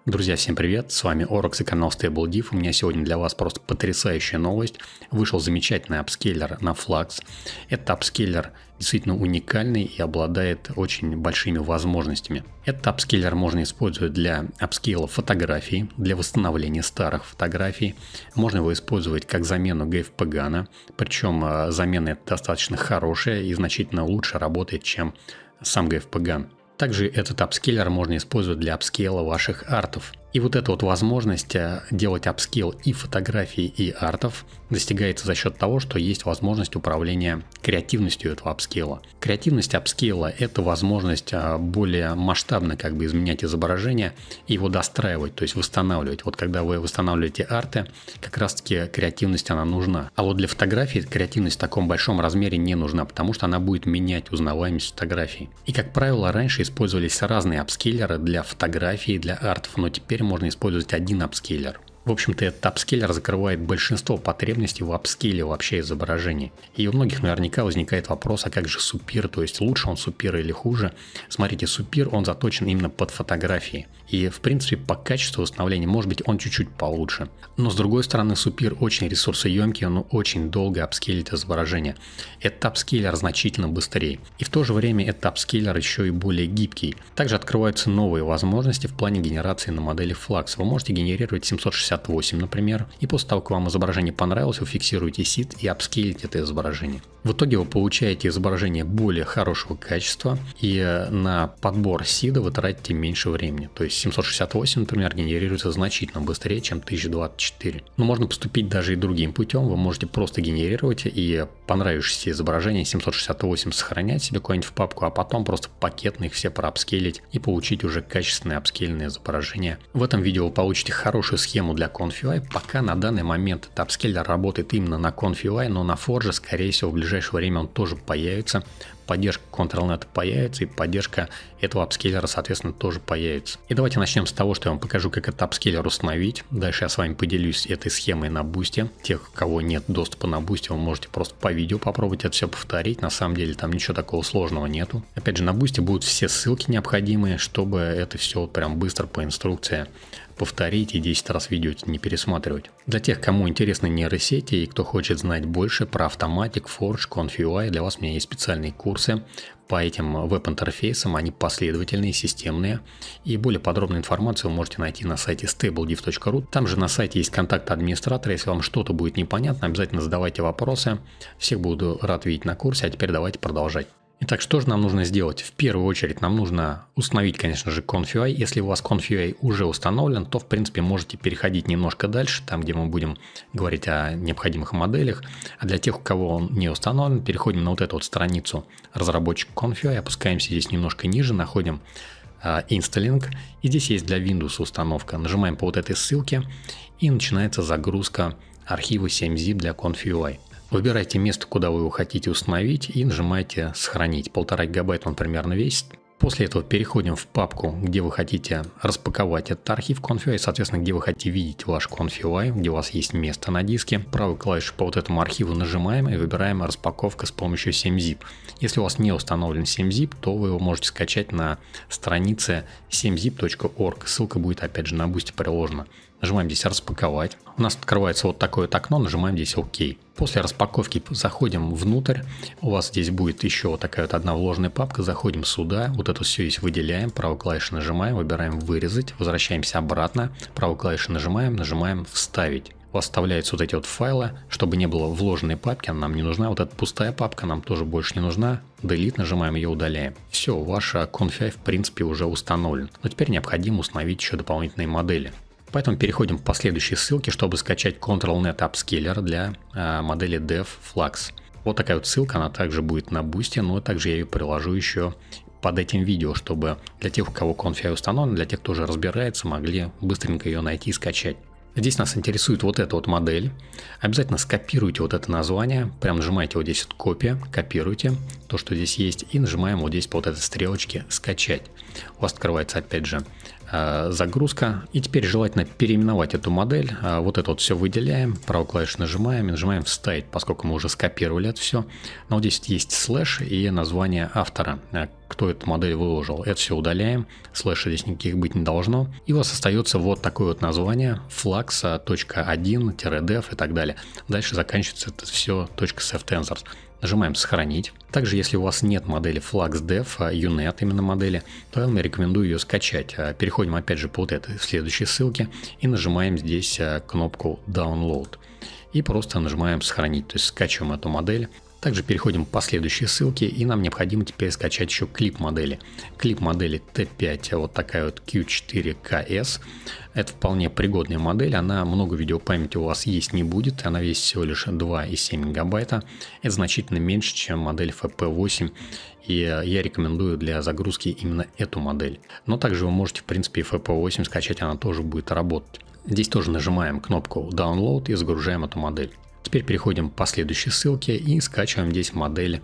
Друзья, всем привет, с вами Оракс и канал StableDiff. У меня сегодня для вас просто потрясающая новость. Вышел замечательный апскейлер на Flux. Этот апскейлер действительно уникальный и обладает очень большими возможностями. Этот апскейлер можно использовать для апскейла фотографий, для восстановления старых фотографий. Можно его использовать как замену GFPGAN, причем замена эта достаточно хорошая и значительно лучше работает, чем сам GFPGAN. Также этот апскейлер можно использовать для апскейла ваших артов. И вот эта вот возможность делать апскейл и фотографий, и артов достигается за счет того, что есть возможность управления креативностью этого апскейла. Креативность апскейла – это возможность более масштабно изменять изображение и его достраивать, то есть восстанавливать. Вот когда вы восстанавливаете арты, как раз таки креативность она нужна. А вот для фотографий креативность в таком большом размере не нужна, потому что она будет менять узнаваемость фотографий. И как правило, раньше использовались разные апскейлеры для фотографий, для артов, но теперь можно использовать один апскейлер. В общем-то, этот апскейлер закрывает большинство потребностей в апскейле вообще изображений. И у многих наверняка возникает вопрос, а как же супир, то есть лучше он супир или хуже? Смотрите, супир, он заточен именно под фотографии. И, в принципе, по качеству восстановления, может быть, он чуть-чуть получше. Но, с другой стороны, супир очень ресурсоемкий, он очень долго апскейлит изображение. Этот апскейлер значительно быстрее. И в то же время этот апскейлер еще и более гибкий. Также открываются новые возможности в плане генерации на модели Flux. Вы можете генерировать 768, например, и после того, как вам изображение понравилось, вы фиксируете сид и апскейлите это изображение. В итоге вы получаете изображение более хорошего качества, и на подбор сида вы тратите меньше времени. То есть 768, например, генерируется значительно быстрее, чем 1024. Но можно поступить даже и другим путем. Вы можете просто генерировать и понравившиеся изображения 768 сохранять себе куда-нибудь в папку, а потом просто пакетно их все проапскейлить и получить уже качественное апскейльное изображение. В этом видео вы получите хорошую схему для ConfUI. Пока на данный момент этот апскейлер работает именно на ConfUI, но на Forge, скорее всего, в ближайшее время он тоже появится. Поддержка ControlNet появится, и поддержка этого апскейлера, соответственно, тоже появится. И давайте начнем с того, что я вам покажу, как этот апскейлер установить. Дальше я с вами поделюсь этой схемой на Boosty. Тех, у кого нет доступа на Boosty, вы можете просто по видео попробовать это все повторить. На самом деле там ничего такого сложного нету. Опять же, на Boosty будут все ссылки необходимые, чтобы это все прям быстро по инструкции повторить и 10 раз видео не пересматривать. Для тех, кому интересны нейросети и кто хочет знать больше про Automatic, Forge, ConfUI, для вас у меня есть специальные курсы по этим веб-интерфейсам, они последовательные, системные, и более подробную информацию вы можете найти на сайте stablediff.ru. Там же на сайте есть контакт администратора, если вам что-то будет непонятно, обязательно задавайте вопросы. Всех буду рад видеть на курсе, а теперь давайте продолжать. Итак, что же нам нужно сделать? В первую очередь нам нужно установить, конечно же, ConfUI. Если у вас ConfUI уже установлен, то, в принципе, можете переходить немножко дальше, там, где мы будем говорить о необходимых моделях. А для тех, у кого он не установлен, переходим на вот эту вот страницу разработчик ConfUI, опускаемся здесь немножко ниже, находим Installing, и здесь есть для Windows установка. Нажимаем по вот этой ссылке, и начинается загрузка архива 7-zip для ConfUI. Выбирайте место, куда вы его хотите установить, и нажимаете «Сохранить». 1,5 гигабайта он примерно весит. После этого переходим в папку, где вы хотите распаковать этот архив ConfUI, соответственно, где вы хотите видеть ваш ConfUI, где у вас есть место на диске. Правой клавишей по вот этому архиву нажимаем и выбираем «Распаковка с помощью 7-zip». Если у вас не установлен 7-zip, то вы его можете скачать на странице 7zip.org. Ссылка будет опять же на Boosty приложена. Нажимаем здесь «Распаковать». У нас открывается вот такое вот окно, нажимаем здесь «Ок». После распаковки заходим внутрь. У вас здесь будет еще вот такая вот одна вложенная папка. Заходим сюда. Вот это все здесь выделяем. Правой клавишей нажимаем, выбираем «Вырезать». Возвращаемся обратно. Правой клавишей нажимаем «Вставить». У вас вставляются вот эти вот файлы, чтобы не было вложенной папки, она нам не нужна. Вот эта пустая папка нам тоже больше не нужна. Delete, нажимаем, ее удаляем. Все, ваша ConfUI в принципе уже установлен. Но теперь необходимо установить еще дополнительные модели. Поэтому переходим по следующей ссылке, чтобы скачать ControlNet апскейлер для модели Dev Flux. Вот такая вот ссылка, она также будет на Boosty, но также я ее приложу еще под этим видео, чтобы для тех, у кого ConfUI установлен, для тех, кто уже разбирается, могли быстренько ее найти и скачать. Здесь нас интересует вот эта вот модель. Обязательно скопируйте вот это название. Прям нажимаете вот здесь вот копия, копируйте то, что здесь есть, и нажимаем вот здесь по вот этой стрелочке скачать. У вас открывается опять же загрузка. И теперь желательно переименовать эту модель. Вот это вот все выделяем, правую клавишу нажимаем и нажимаем «Вставить», поскольку мы уже скопировали это все. Но вот здесь есть слэш и название автора, кто эту модель выложил. Это все удаляем, слэша здесь никаких быть не должно. И у вас остается вот такое вот название flux.1-dev и так далее. Дальше заканчивается это все .sftensors. Нажимаем «Сохранить». Также, если у вас нет модели FluxDev, UNet именно модели, то я вам рекомендую ее скачать. Переходим опять же по вот этой следующей ссылке и нажимаем здесь кнопку Download. И просто нажимаем «Сохранить», то есть скачиваем эту модель. Также переходим по следующей ссылке, и нам необходимо теперь скачать еще клип модели. Клип модели T5, вот такая вот Q4KS. Это вполне пригодная модель, она много видеопамяти у вас есть не будет, она весит всего лишь 2,7 гигабайта. Это значительно меньше, чем модель FP8, и я рекомендую для загрузки именно эту модель. Но также вы можете в принципе и FP8 скачать, она тоже будет работать. Здесь тоже нажимаем кнопку Download и загружаем эту модель. Теперь переходим по следующей ссылке и скачиваем здесь модель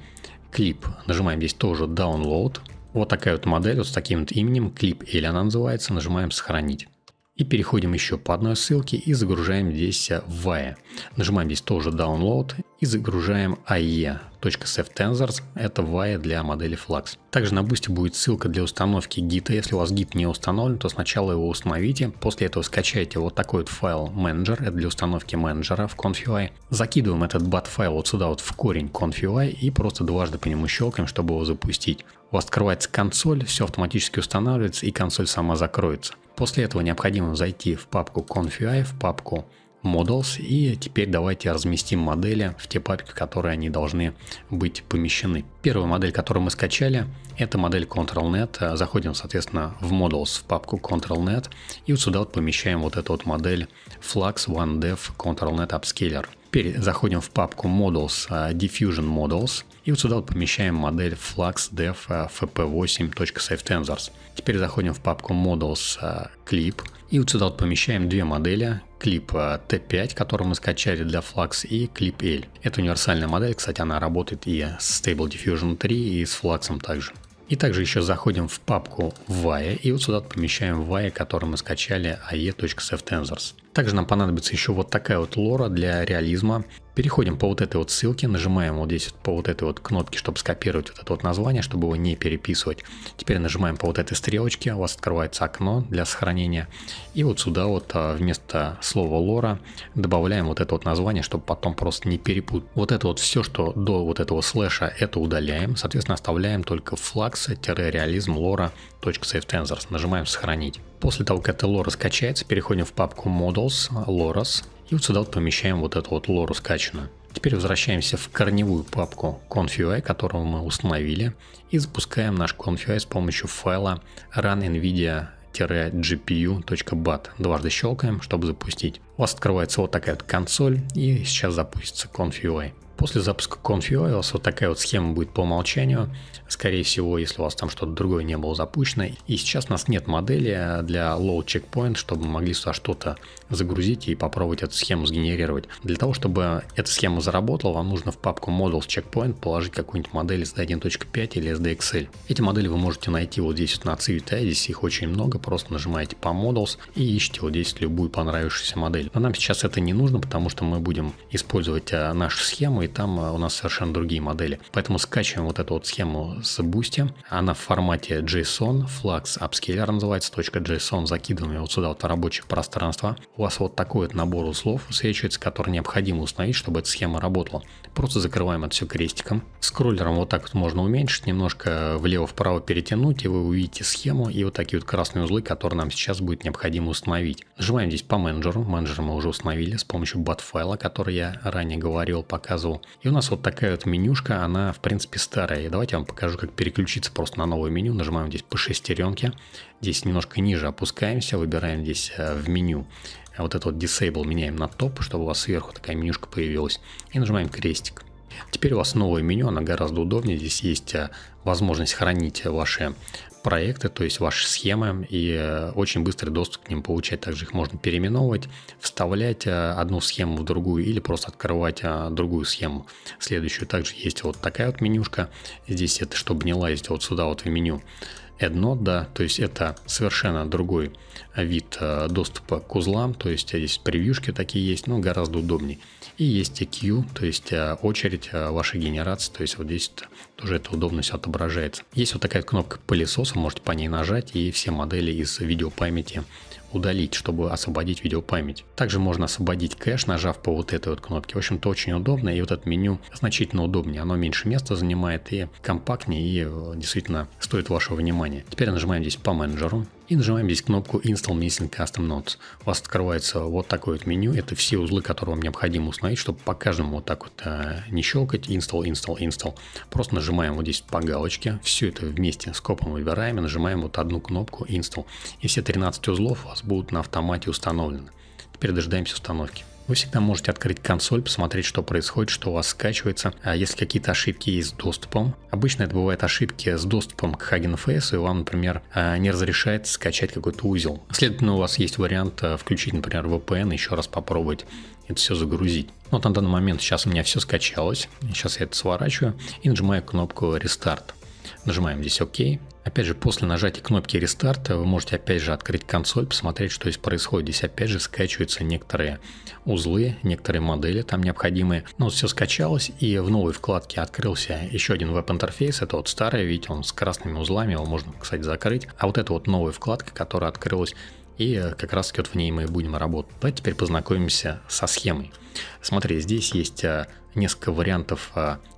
Clip. Нажимаем здесь тоже Download. Вот такая вот модель вот с таким вот именем, Clip L она называется. Нажимаем «Сохранить». И переходим еще по одной ссылке и загружаем здесь VAE. Нажимаем здесь тоже Download и загружаем AE.sftensors. Это VAE для модели Flux. Также на Boosty будет ссылка для установки гита. Если у вас гит не установлен, то сначала его установите. После этого скачайте вот такой вот файл Manager. Это для установки менеджера в Conf.ui. Закидываем этот bat-файл вот сюда вот в корень Conf.ui и просто дважды по нему щелкаем, чтобы его запустить. У вас открывается консоль, все автоматически устанавливается и консоль сама закроется. После этого необходимо зайти в папку Conf.ui, в папку Models, и теперь давайте разместим модели в те папки, в которые они должны быть помещены. Первая модель, которую мы скачали, это модель ControlNet. Заходим, соответственно, в Models, в папку ControlNet, и вот сюда вот помещаем вот эту вот модель Flux OneDev ControlNet Upscaler. Теперь заходим в папку Models, Diffusion Models, и вот сюда вот помещаем модель FluxDev FP8.sftensors. Теперь заходим в папку Models Clip, и вот сюда вот помещаем две модели, Clip T5, которую мы скачали для Flux, и Clip L. Это универсальная модель, кстати, она работает и с Stable Diffusion 3, и с Flux также. И также еще заходим в папку VAE, и вот сюда помещаем VAE, который мы скачали, ae.sftensors. Также нам понадобится еще вот такая вот лора для реализма. Переходим по вот этой вот ссылке, нажимаем вот здесь по вот этой вот кнопке, чтобы скопировать вот это вот название, чтобы его не переписывать. Теперь нажимаем по вот этой стрелочке, у вас открывается окно для сохранения. И вот сюда вот вместо слова лора добавляем вот это вот название, чтобы потом просто не перепутать. Вот это вот все, что до вот этого слэша, это удаляем. Соответственно, оставляем только flux-реализм lora.sftensors. Нажимаем «Сохранить». После того, как эта лора скачается, переходим в папку Models, Loras, и вот сюда вот помещаем вот эту вот лору скачанную. Теперь возвращаемся в корневую папку Conf.ui, которую мы установили, и запускаем наш Conf.ui с помощью файла run-nvidia-gpu.bat. Дважды щелкаем, чтобы запустить. У вас открывается вот такая вот консоль, и сейчас запустится Conf.ui. После запуска Conf.ui у вас вот такая вот схема будет по умолчанию. Скорее всего, если у вас там что-то другое не было запущено. И сейчас у нас нет модели для load checkpoint, чтобы мы могли сюда что-то загрузить и попробовать эту схему сгенерировать. Для того, чтобы эта схема заработала, вам нужно в папку Models Checkpoint положить какую-нибудь модель SD1.5 или SDXL. Эти модели вы можете найти вот здесь вот на Civitai, здесь их очень много. Просто нажимаете по Models и ищите вот здесь любую понравившуюся модель. Но нам сейчас это не нужно, потому что мы будем использовать нашу схему, и там у нас совершенно другие модели. Поэтому скачиваем вот эту вот схему с Boosty. Она в формате JSON, Flux Upscaler называется, .json. Закидываем вот сюда вот в рабочее пространство. У вас вот такой вот набор узлов высвечивается, который необходимо установить, чтобы эта схема работала. Просто закрываем это все крестиком. Скроллером вот так вот можно уменьшить, немножко влево-вправо перетянуть, и вы увидите схему и вот такие вот красные узлы, которые нам сейчас будет необходимо установить. Нажимаем здесь по менеджеру. Менеджер мы уже установили с помощью bat-файла, который я ранее говорил, показывал. И у нас вот такая вот менюшка, она в принципе старая. И давайте я вам покажу, как переключиться просто на новое меню. Нажимаем здесь по шестеренке. Здесь немножко ниже опускаемся, выбираем здесь в меню. Вот это вот Disable меняем на топ, чтобы у вас сверху такая менюшка появилась. И нажимаем крестик. Теперь у вас новое меню, оно гораздо удобнее. Здесь есть возможность хранить ваши проекты, то есть ваши схемы, и очень быстрый доступ к ним получать. Также их можно переименовывать, вставлять одну схему в другую или просто открывать другую схему, следующую. Также есть вот такая вот менюшка. Здесь это, чтобы не лазить вот сюда вот в меню. EndNote, да, то есть это совершенно другой вид доступа к узлам, то есть здесь превьюшки такие есть, но гораздо удобнее. И есть queue, то есть очередь вашей генерации, то есть вот здесь тоже это удобно все отображается. Есть вот такая кнопка пылесоса, можете по ней нажать и все модели из видеопамяти удалить, чтобы освободить видеопамять. Также можно освободить кэш, нажав по вот этой вот кнопке. В общем-то, очень удобно, и вот это меню значительно удобнее. Оно меньше места занимает и компактнее, и действительно стоит вашего внимания. Теперь нажимаем здесь по менеджеру и нажимаем здесь кнопку Install Missing Custom Nodes. У вас открывается вот такое вот меню. Это все узлы, которые вам необходимо установить, чтобы по каждому вот так вот не щелкать. Install. Просто нажимаем вот здесь по галочке. Все это вместе скопом выбираем и нажимаем вот одну кнопку Install. И все 13 узлов у вас будут на автомате установлены. Теперь дожидаемся установки. Вы всегда можете открыть консоль, посмотреть, что происходит, что у вас скачивается. А если какие-то ошибки есть с доступом. Обычно это бывают ошибки с доступом к Hugging Face, и вам, например, не разрешает скачать какой-то узел. Следовательно, у вас есть вариант включить, например, VPN, еще раз попробовать это все загрузить. Вот на данный момент сейчас у меня все скачалось. Сейчас я это сворачиваю и нажимаю кнопку Restart. Нажимаем здесь ОК. Опять же, после нажатия кнопки Restart вы можете опять же открыть консоль, посмотреть, что здесь происходит. Здесь опять же скачиваются некоторые узлы, некоторые модели там необходимые. Но вот все скачалось, и в новой вкладке открылся еще один веб-интерфейс. Это вот старый, видите, он с красными узлами, его можно, кстати, закрыть. А вот это вот новая вкладка, которая открылась, и как раз таки вот в ней мы будем работать. Давайте теперь познакомимся со схемой. Смотри, здесь есть несколько вариантов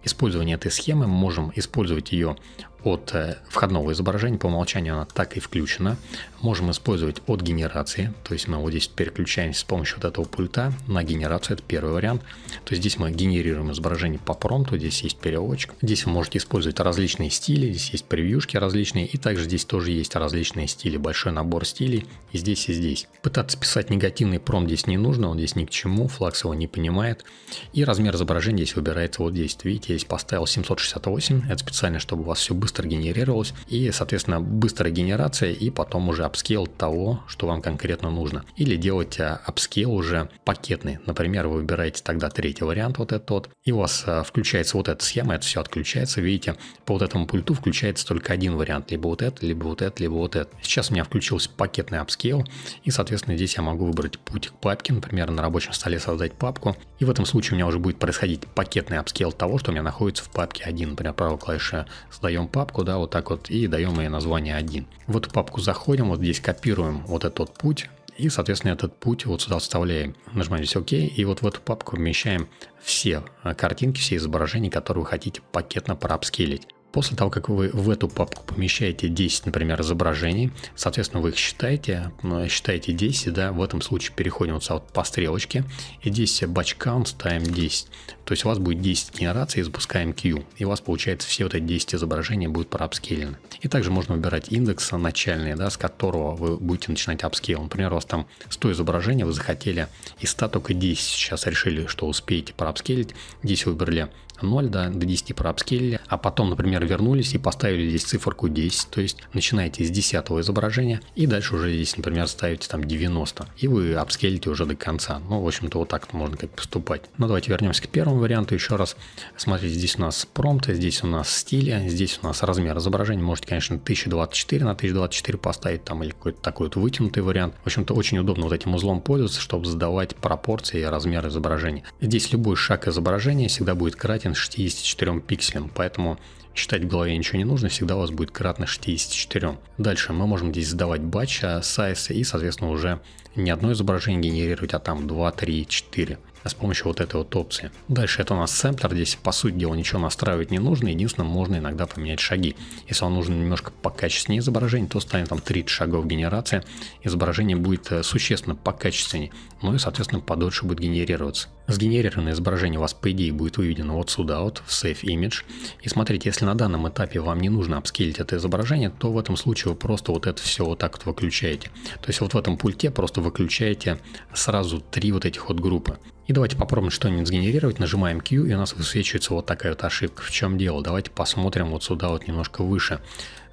использования этой схемы. Мы можем использовать ее от входного изображения, по умолчанию она так и включена. Можем использовать от генерации, то есть мы вот здесь переключаемся с помощью вот этого пульта на генерацию, это первый вариант. То есть здесь мы генерируем изображение по промпту, здесь есть переводчик. Здесь вы можете использовать различные стили, здесь есть превьюшки различные, и также здесь тоже есть различные стили, большой набор стилей и здесь, и здесь. Пытаться писать негативный промпт здесь не нужно, он здесь ни к чему, Flux его не понимает. И размер изображения здесь выбирается вот здесь. Видите, я здесь поставил 768, это специально, чтобы у вас все быстро генерировалось, и, соответственно, быстрая генерация, и потом уже апскейл того, что вам конкретно нужно. Или делать апскейл уже пакетный. Например, вы выбираете тогда третий вариант, вот этот вот, и у вас включается вот эта схема, это все отключается. Видите, по вот этому пульту включается только один вариант, либо вот это, либо вот это, либо вот это. Сейчас у меня включился пакетный апскейл, и, соответственно, здесь я могу выбрать путь к папке, например, на рабочем столе создать папку, и в этом случае у меня уже будет происходить пакетный апскейл того, что у меня находится в папке 1. Например, правой клавишей создаем папку, да, вот так вот, и даем ей название 1. В эту папку заходим, вот здесь копируем вот этот вот путь, и, соответственно, этот путь вот сюда вставляем. Нажимаем здесь ОК, и вот в эту папку вмещаем все картинки, все изображения, которые вы хотите пакетно проапскейлить. После того, как вы в эту папку помещаете 10, например, изображений, соответственно, вы их считаете 10, да, в этом случае переходим вот по стрелочке, и здесь batch count ставим 10. То есть у вас будет 10 генераций, и запускаем queue, и у вас получается все вот эти 10 изображений будут проапскейлены. И также можно выбирать индекс начальный, да, с которого вы будете начинать апскейл. Например, у вас там 100 изображений, вы захотели из 100 только 10, сейчас решили, что успеете проапскейлить, здесь выбрали 0, да, до 10 проапскейлили, а потом, например, вернулись и поставили здесь циферку 10, то есть начинаете с 10 изображения и дальше уже здесь, например, ставите там 90, и вы апскейлите уже до конца. Ну, в общем-то, вот так можно как поступать. Но давайте вернемся к первому варианту еще раз. Смотрите, здесь у нас промпты, здесь у нас стили, здесь у нас размер изображения. Можете, конечно, 1024 на 1024 поставить там или какой-то такой вот вытянутый вариант. В общем-то, очень удобно вот этим узлом пользоваться, чтобы задавать пропорции и размер изображения. Здесь любой шаг изображения всегда будет кратен 64 пикселям, поэтому считать в голове ничего не нужно, всегда у вас будет кратно 64. Дальше мы можем здесь задавать батч, size и, соответственно, уже не одно изображение генерировать, а там 2, 3, 4 с помощью вот этой вот опции. Дальше это у нас сэмплер, здесь по сути дела ничего настраивать не нужно, единственное, можно иногда поменять шаги. Если вам нужно немножко покачественнее изображение, то станет там 30 шагов генерация, изображение будет существенно покачественнее, ну и, соответственно, подольше будет генерироваться. Сгенерированное изображение у вас, по идее, будет выведено вот сюда, вот в Save Image. И смотрите, если на данном этапе вам не нужно апскейлить это изображение, то в этом случае вы просто вот это все вот так вот выключаете. То есть вот в этом пульте просто выключаете сразу 3 вот этих вот группы. И давайте попробуем что-нибудь сгенерировать. Нажимаем Q, и у нас высвечивается вот такая вот ошибка. В чем дело? Давайте посмотрим вот сюда вот немножко выше.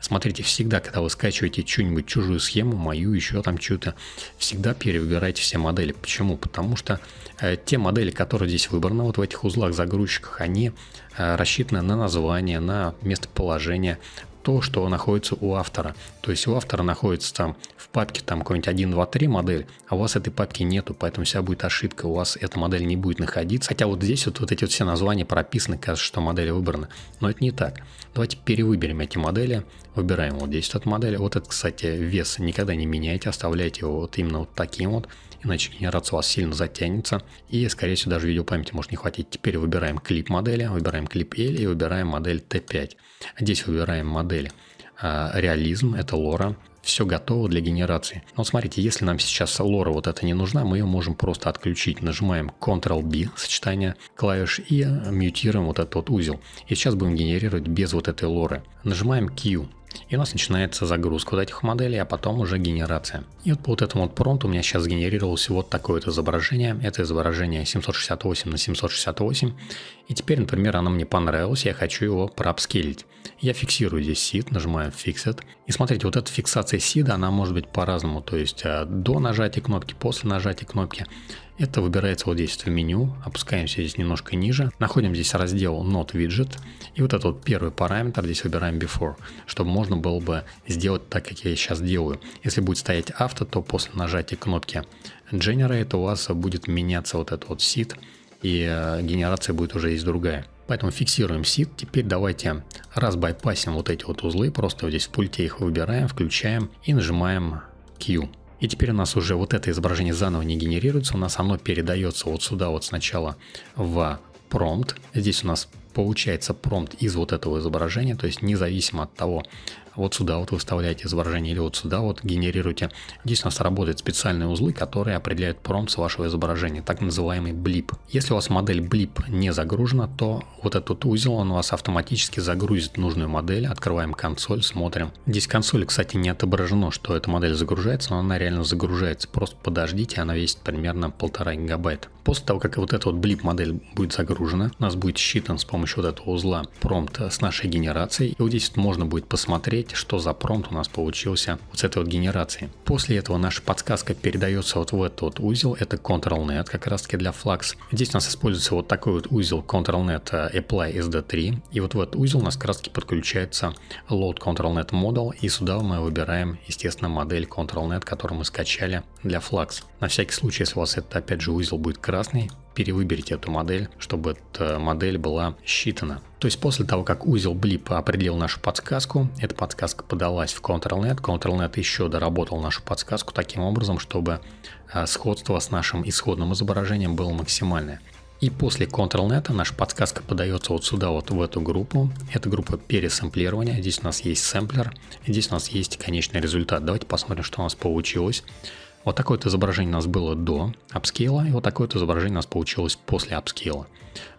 Смотрите, всегда, когда вы скачиваете что-нибудь, чужую схему, мою, еще там что-то, всегда перевыбирайте все модели. Почему? Потому что те модели, которые здесь выбраны, вот в этих узлах загрузчиках, они рассчитаны на название, на местоположение, то, что находится у автора. То есть у автора находится там в папке там какой-нибудь 1, 2, 3 модель, а у вас этой папки нету, поэтому вся будет ошибка, у вас эта модель не будет находиться. Хотя вот здесь вот эти вот все названия прописаны, кажется, что модель выбрана, но это не так. Давайте перевыберем эти модели, выбираем вот здесь вот модель. Вот это, кстати, вес никогда не меняйте, оставляйте его вот именно вот таким вот, иначе генерация у вас сильно затянется, и, скорее всего, даже видеопамяти может не хватить. Теперь выбираем клип модели, выбираем клип L и выбираем модель T5. Здесь выбираем модель реализм, это лора. Все готово для генерации. Но смотрите, если нам сейчас лора вот эта не нужна, мы ее можем просто отключить. Нажимаем Ctrl-B, сочетание клавиш, и мьютируем вот этот вот узел. И сейчас будем генерировать без вот этой лоры. Нажимаем Q. И у нас начинается загрузка вот этих моделей, а потом уже генерация. И вот по вот этому вот промпту у меня сейчас генерировалось вот такое вот изображение. Это изображение 768 на 768. И теперь, например, оно мне понравилось, я хочу его проапскейлить. Я фиксирую здесь seed, нажимаю Fixed. И смотрите, вот эта фиксация seed, она может быть по-разному. То есть до нажатия кнопки, после нажатия кнопки. Это выбирается вот здесь в меню, опускаемся здесь немножко ниже, находим здесь раздел Not Widget, и вот этот вот первый параметр здесь выбираем Before, чтобы можно было бы сделать так, как я сейчас делаю. Если будет стоять авто, то после нажатия кнопки Generate у вас будет меняться вот этот вот seed, и генерация будет уже есть другая. Поэтому фиксируем seed. Теперь давайте разбайпасим вот эти вот узлы, просто вот здесь в пульте их выбираем, включаем и нажимаем Q. И теперь у нас уже вот это изображение заново не генерируется, у нас оно передается вот сюда вот сначала в промпт. Здесь у нас получается промпт из вот этого изображения, то есть независимо от того, вот сюда вот вы вставляете изображение или вот сюда вот генерируете. Здесь у нас работают специальные узлы, которые определяют промпт с вашего изображения, так называемый блип. Если у вас модель блип не загружена, то вот этот узел он у вас автоматически загрузит нужную модель. Открываем консоль, смотрим. Здесь в консоли, кстати, не отображено, что эта модель загружается, но она реально загружается. Просто подождите, она весит примерно 1,5 гигабайта. После того, как вот эта вот блип модель будет загружена, у нас будет считан с помощью вот этого узла промпт с нашей генерацией. И вот здесь вот можно будет посмотреть, что за промпт у нас получился вот с этой вот генерации. После этого наша подсказка передается вот в этот вот узел, это Ctrl-Net как раз таки для Flux. Здесь у нас используется вот такой вот узел Ctrl-Net Apply SD3, и вот в этот узел у нас как раз таки подключается Load Ctrl-Net Model, и сюда мы выбираем, естественно, модель Ctrl-Net, которую мы скачали для Flux. На всякий случай, если у вас это опять же узел будет красный, перевыберите эту модель, чтобы эта модель была считана. То есть после того, как узел блип определил нашу подсказку, эта подсказка подалась в Ctrl-Net, Ctrl-Net еще доработал нашу подсказку таким образом, чтобы сходство с нашим исходным изображением было максимальное. И после Ctrl-Net наша подсказка подается вот сюда, вот в эту группу. Это группа пересэмплирования. Здесь у нас есть сэмплер, и здесь у нас есть конечный результат. Давайте посмотрим, что у нас получилось. Вот такое вот изображение у нас было до апскейла, и вот такое вот изображение у нас получилось после апскейла.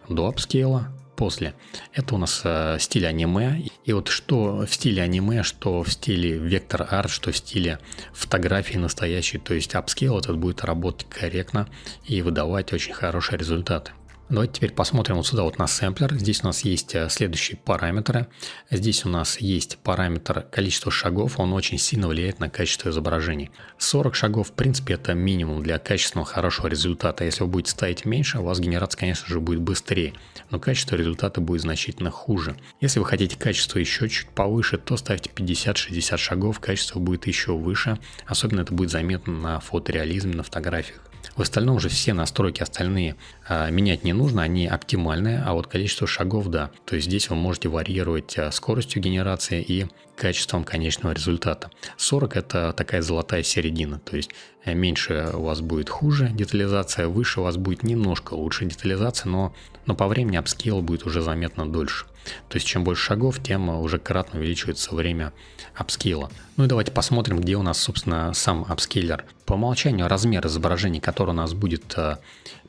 До апскейла, после. Это у нас стиль аниме. И вот что в стиле аниме, что в стиле вектор арт, что в стиле фотографии настоящей. То есть апскейл этот будет работать корректно и выдавать очень хорошие результаты. Давайте теперь посмотрим вот сюда вот на сэмплер. Здесь у нас есть следующие параметры. Здесь у нас есть параметр количества шагов. Он очень сильно влияет на качество изображений. 40 шагов, в принципе, это минимум для качественного хорошего результата. Если вы будете ставить меньше, у вас генерация, конечно же, будет быстрее. Но качество результата будет значительно хуже. Если вы хотите качество еще чуть повыше, то ставьте 50-60 шагов. Качество будет еще выше. Особенно это будет заметно на фотореализме, на фотографиях. В остальном же все настройки остальные менять не нужно, они оптимальные, а вот количество шагов, да. То есть здесь вы можете варьировать скоростью генерации и качеством конечного результата. 40 это такая золотая середина, то есть меньше у вас будет хуже детализация, выше у вас будет немножко лучше детализация, но по времени апскейл будет уже заметно дольше. То есть чем больше шагов, тем уже кратно увеличивается время апскейла. Ну и давайте посмотрим, где у нас, собственно, сам апскейлер. По умолчанию размер изображений, который у нас будет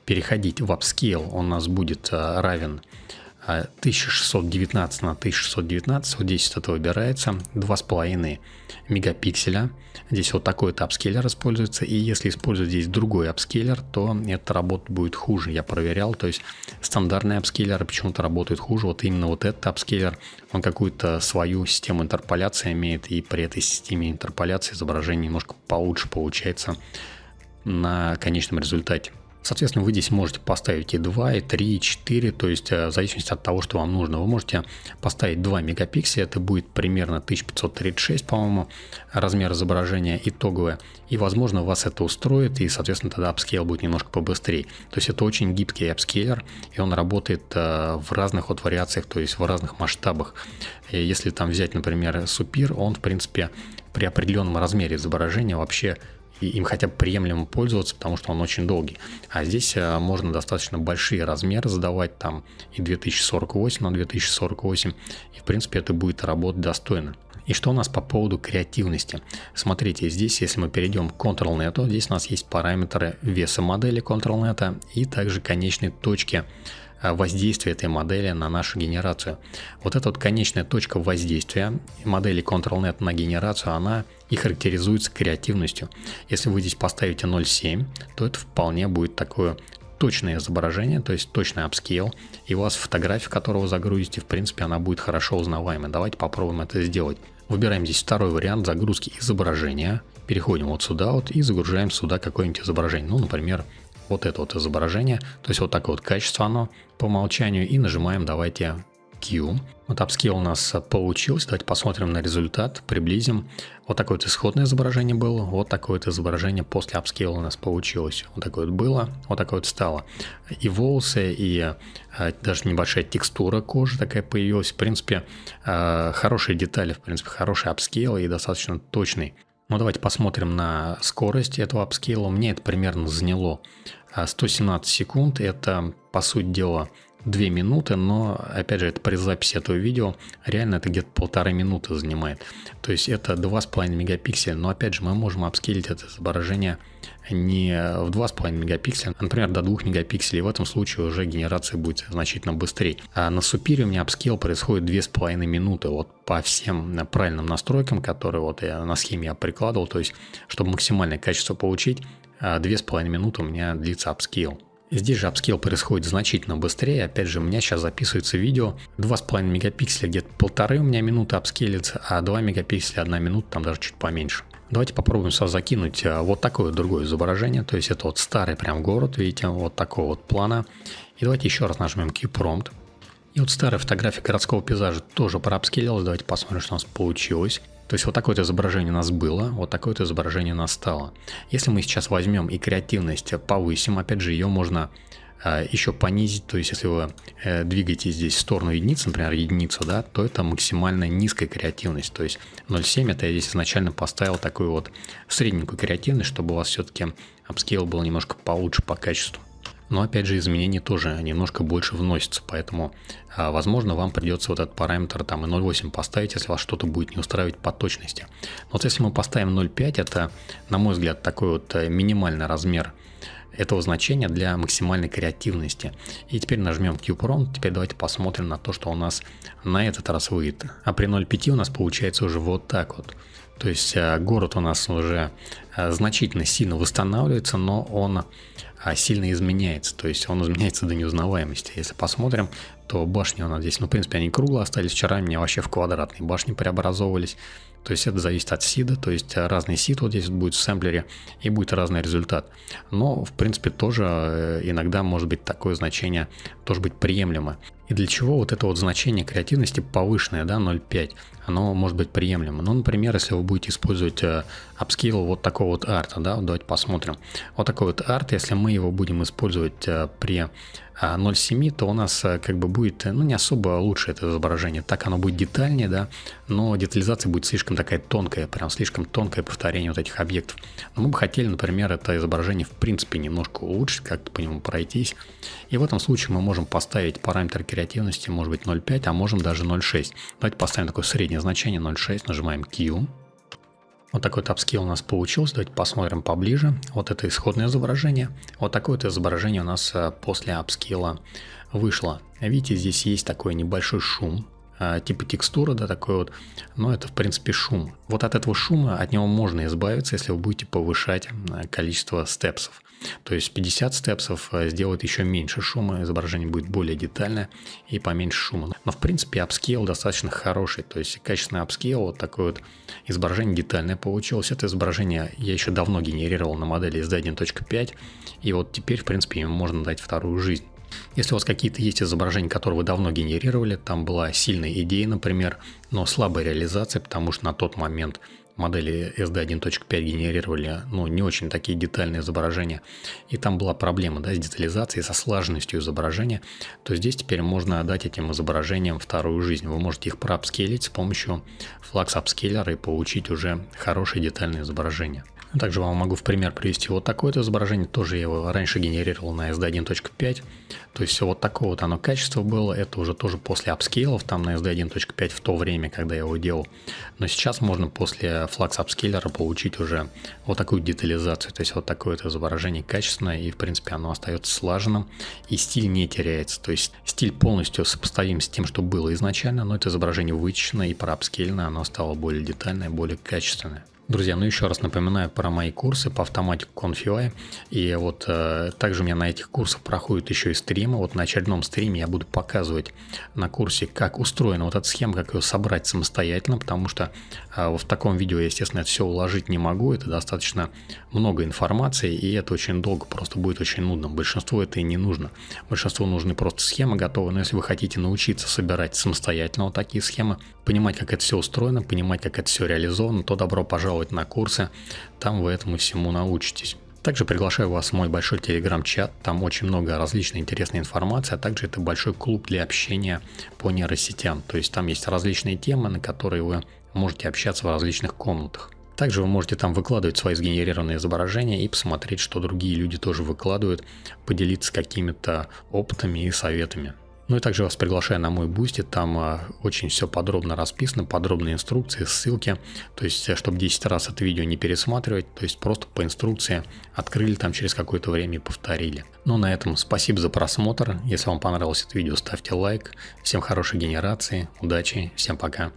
переходить в апскейл, он у нас будет равен 1619 на 1619. Вот здесь это выбирается 2,5 мегапикселя. Здесь вот такой вот апскейлер используется. И если использовать здесь другой апскейлер, то эта работа будет хуже. Я проверял. То есть стандартные апскейлеры почему-то работают хуже. Вот именно вот этот апскейлер, он какую-то свою систему интерполяции имеет. И при этой системе интерполяции изображение немножко получше получается на конечном результате. Соответственно, вы здесь можете поставить и 2, и 3, и 4, то есть в зависимости от того, что вам нужно. Вы можете поставить 2 мегапикселя, это будет примерно 1536, по-моему, размер изображения итоговое. И, возможно, вас это устроит, и, соответственно, тогда апскейл будет немножко побыстрее. То есть это очень гибкий апскейлер, и он работает в разных вот вариациях, то есть в разных масштабах. И если там взять, например, Супир, он, в принципе, при определенном размере изображения вообще и им хотя бы приемлемо пользоваться, потому что он очень долгий. А здесь можно достаточно большие размеры задавать, там и 2048 на 2048, и в принципе это будет работать достойно. И что у нас по поводу креативности? Смотрите, здесь, если мы перейдем к CTRL-NET, здесь у нас есть параметры веса модели CTRL-NET и также конечной точки воздействия этой модели на нашу генерацию. Вот эта вот конечная точка воздействия модели CTRL-NET на генерацию, она и характеризуется креативностью. Если вы здесь поставите 0.7, то это вполне будет такое точное изображение, то есть точный апскейл, и у вас фотография, которую вы загрузите, в принципе, она будет хорошо узнаваемой. Давайте попробуем это сделать. Выбираем здесь второй вариант загрузки изображения, переходим вот сюда вот и загружаем сюда какое-нибудь изображение, ну, например, вот это вот изображение, то есть вот такое вот качество оно по умолчанию, и нажимаем давайте Q. Вот апскейл у нас получился, давайте посмотрим на результат, приблизим. Вот такое вот исходное изображение было, вот такое вот изображение после апскейла у нас получилось. Вот такое вот было, вот такое вот стало. И волосы, и даже небольшая текстура кожи такая появилась. В принципе, хорошие детали, в принципе, хороший апскейл и достаточно точный. Ну, давайте посмотрим на скорость этого апскейла. Мне это примерно заняло 117 секунд. Это, по сути дела, 2 минуты, но, опять же, это при записи этого видео реально это где-то 1,5 минуты занимает. То есть это 2,5 мегапикселя, но, опять же, мы можем апскейлить это изображение не в 2,5 мегапикселя, а, например, до 2 мегапикселей. В этом случае уже генерация будет значительно быстрее. А на Супире у меня апскейл происходит 2,5 минуты. Вот по всем правильным настройкам, которые вот я на схеме прикладывал, то есть, чтобы максимальное качество получить, 2,5 минуты у меня длится апскейл. Здесь же апскейл происходит значительно быстрее. Опять же, у меня сейчас записывается видео. 2,5 мегапикселя где-то 1,5 у меня минуты апскейлится, а 2 мегапикселя 1 минута, там даже чуть поменьше. Давайте попробуем сюда закинуть вот такое другое изображение. То есть это вот старый прям город, видите, вот такого вот плана. И давайте еще раз нажмем Q-Prompt. И вот старая фотография городского пейзажа тоже проапскейлилась. Давайте посмотрим, что у нас получилось. То есть вот такое-то изображение у нас было, вот такое-то изображение у нас стало. Если мы сейчас возьмем и креативность повысим, опять же, ее можно еще понизить. То есть если вы двигаете здесь в сторону единицы, например, единицу, да, то это максимально низкая креативность. То есть 0.7 это я здесь изначально поставил такую вот средненькую креативность, чтобы у вас все-таки апскейл был немножко получше по качеству. Но опять же изменения тоже немножко больше вносятся, поэтому возможно вам придется вот этот параметр там и 0.8 поставить, если вас что-то будет не устраивать по точности. Но вот если мы поставим 0.5, это, на мой взгляд, такой вот минимальный размер этого значения для максимальной креативности. И теперь нажмем Q-Prompt, теперь давайте посмотрим на то, что у нас на этот раз выйдет. А при 0.5 у нас получается уже вот так вот. То есть город у нас уже значительно сильно восстанавливается, но он сильно изменяется, то есть он изменяется до неузнаваемости. Если посмотрим, то башни у нас здесь, ну, в принципе, они круглые остались, вчера у меня вообще в квадратные башни преобразовывались. То есть это зависит от сида, то есть разный сид вот здесь будет в сэмплере и будет разный результат. Но, в принципе, тоже иногда может быть такое значение, тоже быть приемлемо. И для чего вот это вот значение креативности повышенное, да, 0.5, оно может быть приемлемо. Ну, например, если вы будете использовать апскейл вот такого вот арта, да, давайте посмотрим. Вот такой вот арт, если мы его будем использовать при 0.7, то у нас как бы будет, ну, не особо лучше это изображение. Так оно будет детальнее, да, но детализация будет слишком такая тонкая, прям слишком тонкое повторение вот этих объектов. Но мы бы хотели, например, это изображение в принципе немножко улучшить, как-то по нему пройтись. И в этом случае мы можем поставить параметр креативности, может быть 0.5, а можем даже 0.6. Давайте поставим такое среднее значение 0.6, нажимаем Q. Вот такой вот апскейл у нас получился. Давайте посмотрим поближе. Вот это исходное изображение. Вот такое вот изображение у нас после апскейла вышло. Видите, здесь есть такой небольшой шум типа текстура, да, такой вот, но это в принципе шум. Вот от этого шума, от него можно избавиться, если вы будете повышать количество степсов. То есть 50 степсов сделает еще меньше шума, изображение будет более детальное и поменьше шума. Но в принципе апскейл достаточно хороший, то есть качественный апскейл, вот такое вот изображение детальное получилось. Это изображение я еще давно генерировал на модели SD 1.5, и вот теперь в принципе ему можно дать вторую жизнь. Если у вас какие-то есть изображения, которые вы давно генерировали, там была сильная идея, например, но слабая реализация, потому что на тот момент модели SD 1.5 генерировали не очень такие детальные изображения, и там была проблема, да, с детализацией, со слаженностью изображения, то здесь теперь можно дать этим изображениям вторую жизнь. Вы можете их проапскейлить с помощью Flux апскейлера и получить уже хорошее детальное изображение. Также вам могу в пример привести вот такое-то изображение, тоже я его раньше генерировал на SD 1.5, то есть вот такого вот оно качество было, это уже тоже после апскейлов, там на SD 1.5 в то время, когда я его делал, но сейчас можно после Flux апскейлера получить уже вот такую детализацию, то есть вот такое вот изображение качественное, и в принципе оно остается слаженным, и стиль не теряется, то есть стиль полностью сопоставим с тем, что было изначально, но это изображение вычищено и проапскейлено, оно стало более детальное, более качественное. Друзья, еще раз напоминаю про мои курсы по автоматике Confui. И вот также у меня на этих курсах проходят еще и стримы. Вот на очередном стриме я буду показывать на курсе, как устроена вот эта схема, как ее собрать самостоятельно, потому что в таком видео я, естественно, это все уложить не могу. Это достаточно много информации, и это очень долго, просто будет очень нудно. Большинству это и не нужно. Большинству нужны просто схемы готовые, но если вы хотите научиться собирать самостоятельно вот такие схемы, понимать, как это все устроено, понимать, как это все реализовано, то добро пожаловать на курсы, там вы этому всему научитесь. Также приглашаю вас в мой большой телеграм-чат, там очень много различной интересной информации, а также это большой клуб для общения по нейросетям, то есть там есть различные темы, на которые вы можете общаться в различных комнатах. Также вы можете там выкладывать свои сгенерированные изображения и посмотреть, что другие люди тоже выкладывают, поделиться какими-то опытами и советами. Ну и также вас приглашаю на мой Boosty, там очень все подробно расписано, подробные инструкции, ссылки, то есть чтобы 10 раз это видео не пересматривать, то есть просто по инструкции открыли там через какое-то время и повторили. Ну на этом спасибо за просмотр, если вам понравилось это видео, ставьте лайк, всем хорошей генерации, удачи, всем пока.